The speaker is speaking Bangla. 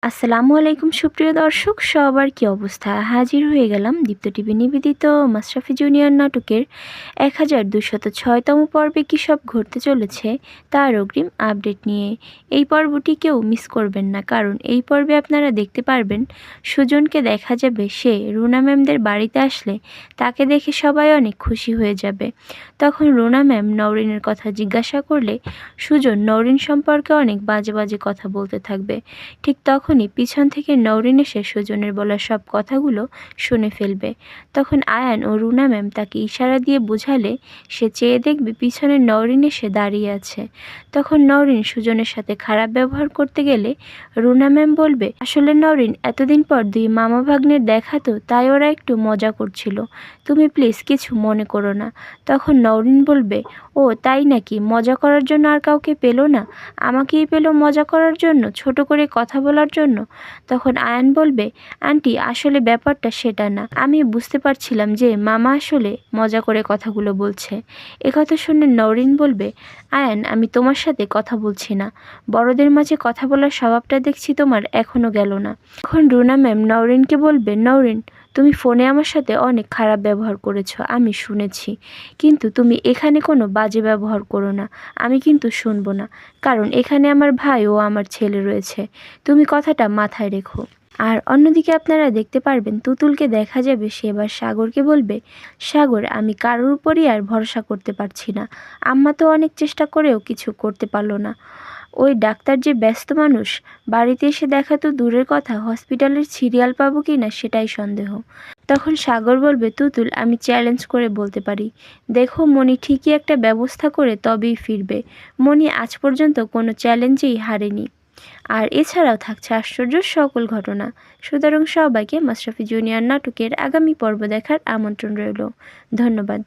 আসসালামু আলাইকুম সুপ্রিয় দর্শক, সবার কি অবস্থা? হাজির হয়ে গেলাম দীপ্ত টিভি নিবেদিত মাশরাফি জুনিয়র নাটকের 1206তম পর্বে কী সব ঘটতে চলেছে তার অগ্রিম আপডেট নিয়ে। এই পর্বটি কেউ মিস করবেন না, কারণ এই পর্বে আপনারা দেখতে পারবেন সুজনকে দেখা যাবে সে রুনা ম্যামদের বাড়িতে আসলে তাকে দেখে সবাই অনেক খুশি হয়ে যাবে। তখন রুনা ম্যাম নওরিনের কথা জিজ্ঞাসা করলে সুজন নওরিন সম্পর্কে অনেক বাজে বাজে কথা বলতে থাকবে। ঠিক তখনই পিছন থেকে নওরিন এসে সুজনের বলা সব কথাগুলো শুনে ফেলবে। তখন আয়ান ও রুনা ম্যাম তাকে ইশারা দিয়ে বোঝালে সে চেয়ে দেখবে পিছনে নওরিন এসে দাঁড়িয়ে আছে। তখন নওরিন সুজনের সাথে খারাপ ব্যবহার করতে গেলে রুনা ম্যাম বলবে, আসলে নওরিন, এতদিন পর দুই মামা ভাগ্নের দেখা তো, তাই ওরা একটু মজা করছিল, তুমি প্লিজ কিছু মনে করো না। তখন নওরিন বলবে, ও তাই নাকি? মজা করার জন্য আর কাউকে পেলো না, আমাকেই পেলো মজা করার জন্য, ছোট করে কথা বলার জন্য। তখন আয়ান বলবে, আন্টি, আসলে ব্যাপারটা সেটা না, আমি বুঝতে পারছিলাম যে মামা আসলে মজা করে কথাগুলো বলছে। একথা শুনে নওরিন বলবে, আয়ান, আমি তোমার সাথে কথা বলছি না, বড়দের মাঝে কথা বলার স্বভাবটা দেখছি তোমার এখনো গেল না। এখন রুনা ম্যাম নওরিনকে বলবে, নওরিন, তুমি ফোনে আমার সাথে অনেক খারাপ ব্যবহার করেছো, আমি শুনেছি, কিন্তু তুমি এখানে কোনো বাজে ব্যবহার করো না, আমি কিন্তু শুনবো না, কারণ এখানে আমার ভাই ও আমার ছেলে রয়েছে, তুমি কথাটা মাথায় রেখো। আর অন্যদিকে আপনারা দেখতে পারবেন তুতুলকে দেখা যাবে সে এবার সাগরকে বলবে, সাগর, আমি কারোর উপরই আর ভরসা করতে পারছি না, আম্মা তো অনেক চেষ্টা করেও কিছু করতে পারলো না, ওই ডাক্তার যে ব্যস্ত মানুষ, বাড়িতে এসে দেখা তো দূরের কথা, হসপিটালের সিরিয়াল পাবো কি না সেটাই সন্দেহ। তখন সাগর বলবে, তুতুল, আমি চ্যালেঞ্জ করে বলতে পারি, দেখো মনি ঠিকই একটা ব্যবস্থা করে তবেই ফিরবে, মনি আজ পর্যন্ত কোনো চ্যালেঞ্জেই হারেনি। আর এছাড়াও থাকছে আশ্চর্য সকল ঘটনা। সুতরাং সবাইকে মাশরাফি জুনিয়র নাটকের আগামী পর্ব দেখার আমন্ত্রণ রইল। ধন্যবাদ।